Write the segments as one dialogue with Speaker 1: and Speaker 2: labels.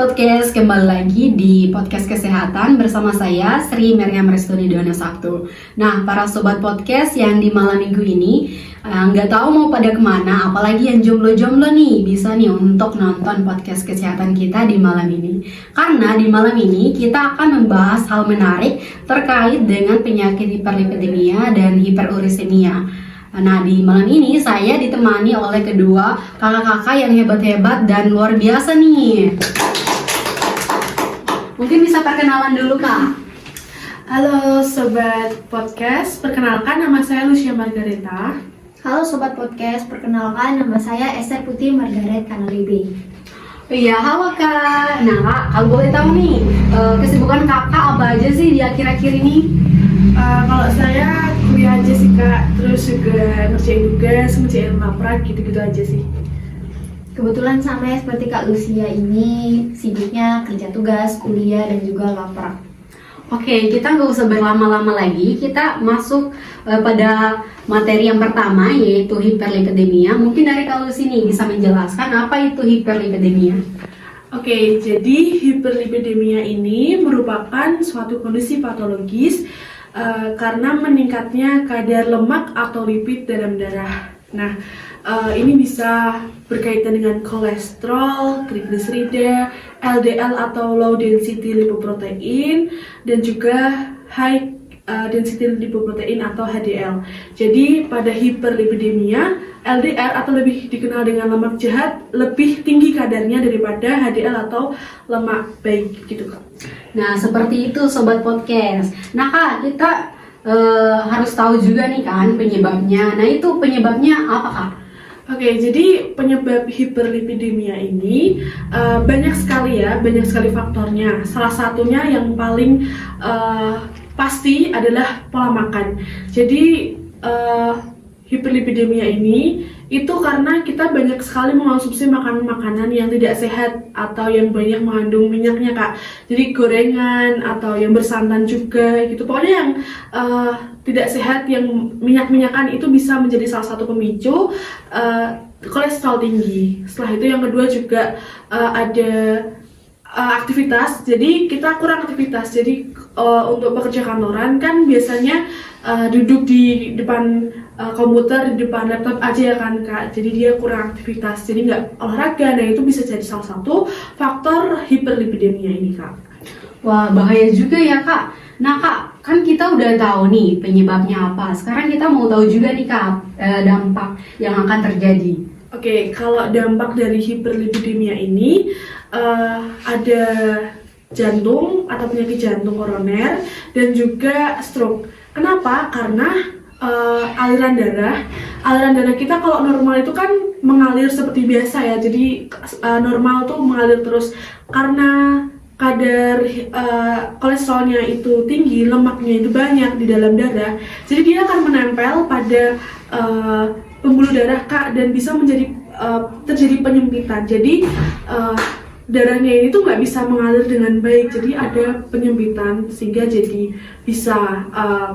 Speaker 1: Podcast, kembali lagi di Podcast Kesehatan bersama saya Sri Meriam Restuni Dona Sabtu. Nah, para sobat podcast yang di malam minggu ini nggak tahu mau pada kemana, apalagi yang jomblo-jomblo nih, bisa nih untuk nonton Podcast Kesehatan kita di malam ini. Karena di malam ini kita akan membahas hal menarik terkait dengan penyakit hiperlipidemia dan hiperurisemia. Nah, di malam ini saya ditemani oleh kedua kakak-kakak yang hebat-hebat dan luar biasa nih. Mungkin bisa perkenalan dulu, Kak.
Speaker 2: Halo Sobat Podcast, perkenalkan nama saya Lucia Margareta.
Speaker 3: Halo Sobat Podcast, perkenalkan nama saya Esther Putih Margaret Kanalibe.
Speaker 1: Iya, halo Kak. Nah, Kak, kalau boleh tahu nih, kesibukan Kakak apa aja sih di akhir-akhir ini?
Speaker 2: Kalau saya kuliah aja sih Kak, terus juga ngerjain tugas, ngerjain laprak, gitu-gitu aja sih.
Speaker 3: Kebetulan sama ya seperti Kak Lucia ini, sibuknya kerja tugas, kuliah, dan juga laprak.
Speaker 1: Oke, kita nggak usah berlama-lama lagi. Kita masuk pada materi yang pertama, yaitu hiperlipidemia. Mungkin dari Kak Lucy nih bisa menjelaskan apa itu hiperlipidemia.
Speaker 2: Oke, jadi hiperlipidemia ini merupakan suatu kondisi patologis karena meningkatnya kadar lemak atau lipid dalam darah. Nah, ini bisa berkaitan dengan kolesterol, trigliserida, LDL atau low density lipoprotein, dan juga high density lipoprotein atau HDL. Jadi pada hiperlipidemia, LDL atau lebih dikenal dengan lemak jahat lebih tinggi kadarnya daripada HDL atau lemak baik gitu Kak.
Speaker 1: Nah, seperti itu Sobat Podcast. Nah Kak, kita harus tahu juga nih kan penyebabnya. Nah, itu penyebabnya apa Kak?
Speaker 2: Oke, jadi penyebab hiperlipidemia ini banyak sekali faktornya. Salah satunya yang paling pasti adalah pola makan. Jadi hiperlipidemia ini itu karena kita banyak sekali mengonsumsi makanan-makanan yang tidak sehat atau yang banyak mengandung minyaknya Kak. Jadi gorengan atau yang bersantan juga gitu. Pokoknya yang tidak sehat, yang minyak-minyakan itu bisa menjadi salah satu pemicu kolesterol tinggi. Setelah itu yang kedua juga ada aktivitas. Jadi kita kurang aktivitas. Jadi untuk pekerja kantoran kan biasanya duduk di depan komputer, di depan laptop aja ya kan Kak. Jadi dia kurang aktivitas, jadi nggak olahraga. Nah, itu bisa jadi salah satu faktor hiperlipidemia ini Kak.
Speaker 1: Wah, bahaya juga ya Kak. Nah Kak, kan kita udah tahu nih penyebabnya apa. Sekarang kita mau tahu juga nih Kak, dampak yang akan terjadi.
Speaker 2: Oke, kalau dampak dari hiperlipidemia ini ada jantung atau penyakit jantung koroner dan juga stroke. Kenapa? Karena aliran darah kita kalau normal itu kan mengalir seperti biasa ya. Jadi normal tuh mengalir terus. Karena kadar kolesterolnya itu tinggi, lemaknya itu banyak di dalam darah, jadi dia akan menempel pada pembuluh darah Kak, dan bisa terjadi penyempitan. Jadi darahnya ini tuh nggak bisa mengalir dengan baik, jadi ada penyempitan sehingga jadi bisa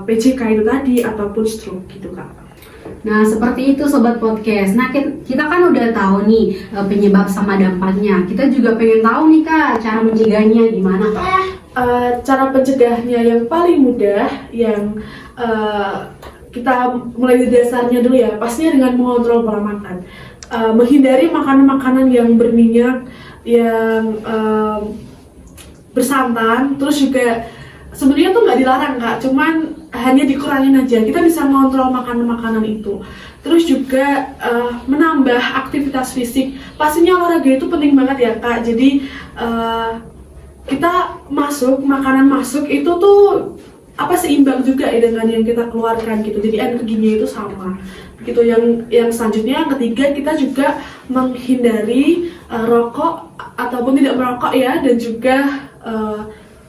Speaker 2: PCK itu tadi ataupun stroke gitu Kak.
Speaker 1: Nah, seperti itu Sobat Podcast. Nah, kita kan udah tahu nih penyebab sama dampaknya. Kita juga pengen tahu nih Kak, cara mencegahnya gimana Kak?
Speaker 2: Cara pencegahnya yang paling mudah, yang kita mulai dari dasarnya dulu ya, pastinya dengan mengontrol pola makan. Menghindari makanan-makanan yang berminyak, yang bersantan, terus juga sebenarnya tuh nggak dilarang Kak, cuman hanya dikurangin aja. Kita bisa mengontrol makanan-makanan itu. Terus juga menambah aktivitas fisik. Pastinya olahraga itu penting banget ya Kak. Jadi kita makanan masuk itu tuh seimbang juga ya dengan yang kita keluarkan gitu. Jadi energinya itu sama. Gitu. Yang selanjutnya, yang ketiga, kita juga menghindari rokok ataupun tidak merokok ya, dan juga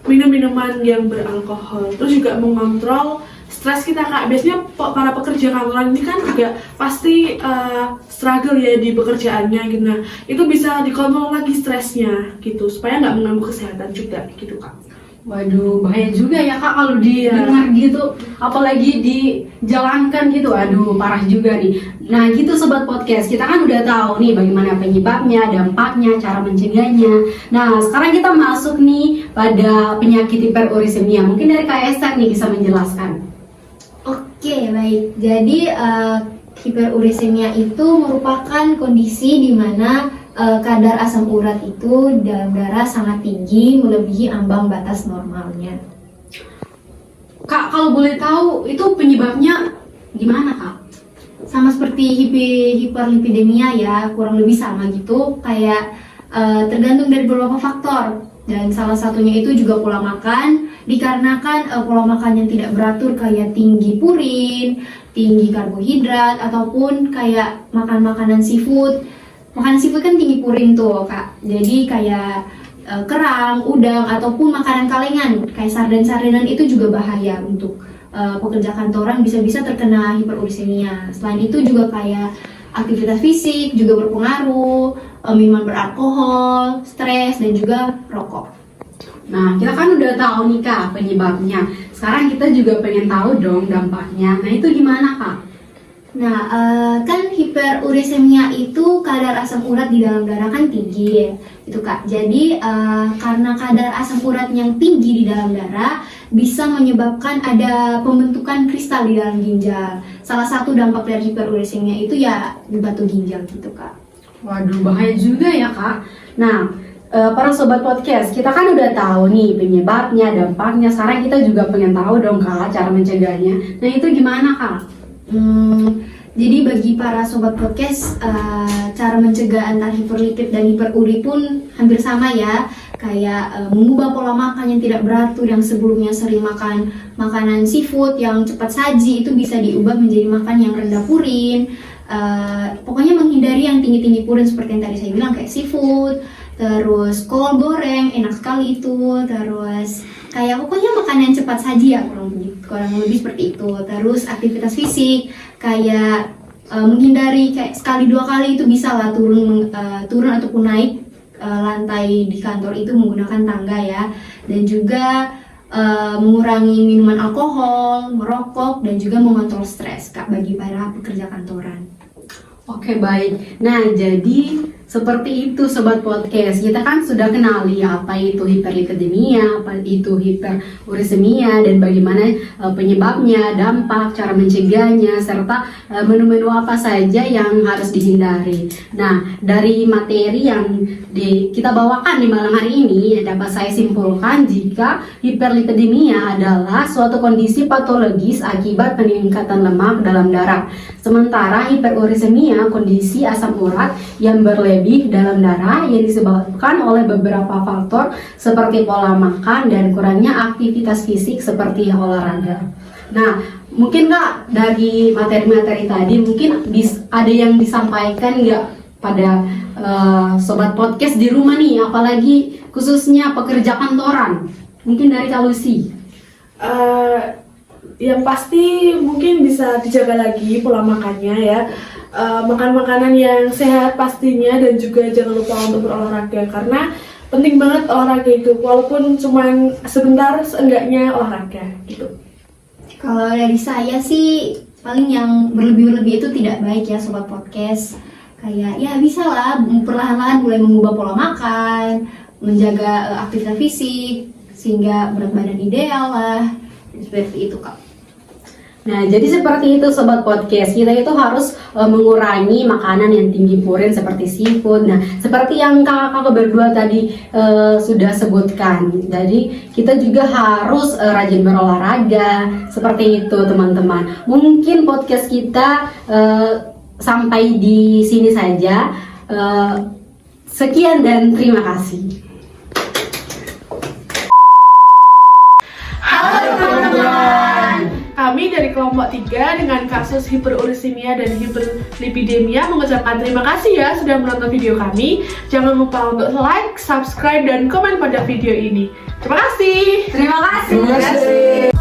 Speaker 2: minum-minuman yang beralkohol. Terus juga mengontrol stres kita Kak. Biasanya para pekerja kantoran ini kan juga pasti struggle ya di pekerjaannya gitu. Nah, itu bisa dikontrol lagi stresnya gitu, supaya nggak mengganggu kesehatan juga gitu Kak.
Speaker 1: Waduh, bahaya juga ya Kak kalau didengar gitu, apalagi dijalankan gitu. Aduh, parah juga nih. Nah, gitu Sobat Podcast, kita kan udah tahu nih bagaimana penyebabnya, dampaknya, cara mencegahnya. Nah, sekarang kita masuk nih pada penyakit hiperurisemia. Mungkin dari Kak Esther nih bisa menjelaskan.
Speaker 3: Oke, baik. Jadi hiperurisemia itu merupakan kondisi di mana kadar asam urat itu dalam darah sangat tinggi, melebihi ambang batas normalnya.
Speaker 1: Kak, kalau boleh tahu itu penyebabnya gimana Kak?
Speaker 3: Sama seperti hiperlipidemia ya, kurang lebih sama gitu. Kayak tergantung dari beberapa faktor. Dan salah satunya itu juga pola makan, dikarenakan pola makan yang tidak beratur kayak tinggi purin, tinggi karbohidrat, ataupun kayak makan makanan seafood. Makanan seafood kan tinggi purin tuh Kak, jadi kayak kerang, udang, ataupun makanan kalengan kayak sarden-sardenan itu juga bahaya untuk pekerja kantoran, bisa-bisa terkena hiperurisemia. Selain itu juga kayak aktivitas fisik juga berpengaruh, minuman beralkohol, stres, dan juga rokok.
Speaker 1: Nah, kita kan udah tahu nih Kak penyebabnya. Sekarang kita juga pengen tahu dong dampaknya. Nah, itu gimana Kak?
Speaker 3: Nah, kan hiperurisemia itu kadar asam urat di dalam darah kan tinggi ya, itu Kak. Jadi karena kadar asam urat yang tinggi di dalam darah bisa menyebabkan ada pembentukan kristal di dalam ginjal. Salah satu dampak dari hiperurisemia itu ya batu ginjal gitu Kak.
Speaker 1: Waduh, bahaya juga ya Kak. Nah, para Sobat Podcast, kita kan udah tahu nih penyebabnya, dampaknya. Sekarang kita juga pengen tahu dong Kak cara mencegahnya. Nah, itu gimana Kak?
Speaker 3: Jadi bagi para sobat podcast, cara mencegah antara hiperlipid dan hiperuri pun hampir sama ya. Kayak mengubah pola makan yang tidak beratur, yang sebelumnya sering makan makanan seafood yang cepat saji itu bisa diubah menjadi makan yang rendah purin. Pokoknya menghindari yang tinggi-tinggi purin seperti yang tadi saya bilang kayak seafood, terus kol goreng enak sekali itu, terus kayak pokoknya makanan cepat saji ya, kurang lebih seperti itu. Terus aktivitas fisik kayak menghindari kayak sekali dua kali itu bisa lah turun ataupun naik lantai di kantor itu menggunakan tangga ya. Dan juga mengurangi minuman alkohol, merokok, dan juga mengontrol stres Kak bagi para pekerja kantoran.
Speaker 1: Oke, baik. Nah, jadi seperti itu Sobat Podcast. Kita kan sudah kenali apa itu hiperlipidemia, apa itu hiperurisemia, dan bagaimana penyebabnya, dampak, cara mencegahnya, serta menu-menu apa saja yang harus dihindari. Nah, dari materi yang kita bawakan di malam hari ini, dapat saya simpulkan jika hiperlipidemia adalah suatu kondisi patologis akibat peningkatan lemak dalam darah. Sementara hiperurisemia kondisi asam urat yang berlebih dalam darah yang disebabkan oleh beberapa faktor seperti pola makan dan kurangnya aktivitas fisik seperti olahraga. Nah, mungkin Kak dari materi-materi tadi mungkin ada yang disampaikan nggak pada Sobat Podcast di rumah nih, apalagi khususnya pekerja kantoran? Mungkin dari Kak Lucy.
Speaker 2: Yang pasti mungkin bisa dijaga lagi pola makannya ya. Makan makanan yang sehat pastinya, dan juga jangan lupa untuk berolahraga karena penting banget olahraga itu, walaupun cuma sebentar seenggaknya olahraga gitu.
Speaker 3: Kalau dari saya sih paling yang berlebih-lebih itu tidak baik ya Sobat Podcast. Kayak ya bisa lah perlahan-lahan mulai mengubah pola makan, menjaga aktivitas fisik sehingga berat badan ideal lah, seperti itu Kak.
Speaker 1: Nah, jadi seperti itu Sobat Podcast, kita itu harus mengurangi makanan yang tinggi purin seperti seafood. Nah, seperti yang kakak berdua tadi sudah sebutkan, jadi kita juga harus rajin berolahraga, seperti itu teman-teman. Mungkin podcast kita sampai di sini saja. Sekian dan terima kasih.
Speaker 2: Kami dari kelompok 3 dengan kasus hiperurisemia dan hiperlipidemia mengucapkan terima kasih ya sudah menonton video kami. Jangan lupa untuk like, subscribe, dan komen pada video ini. Terima kasih.
Speaker 1: Terima kasih.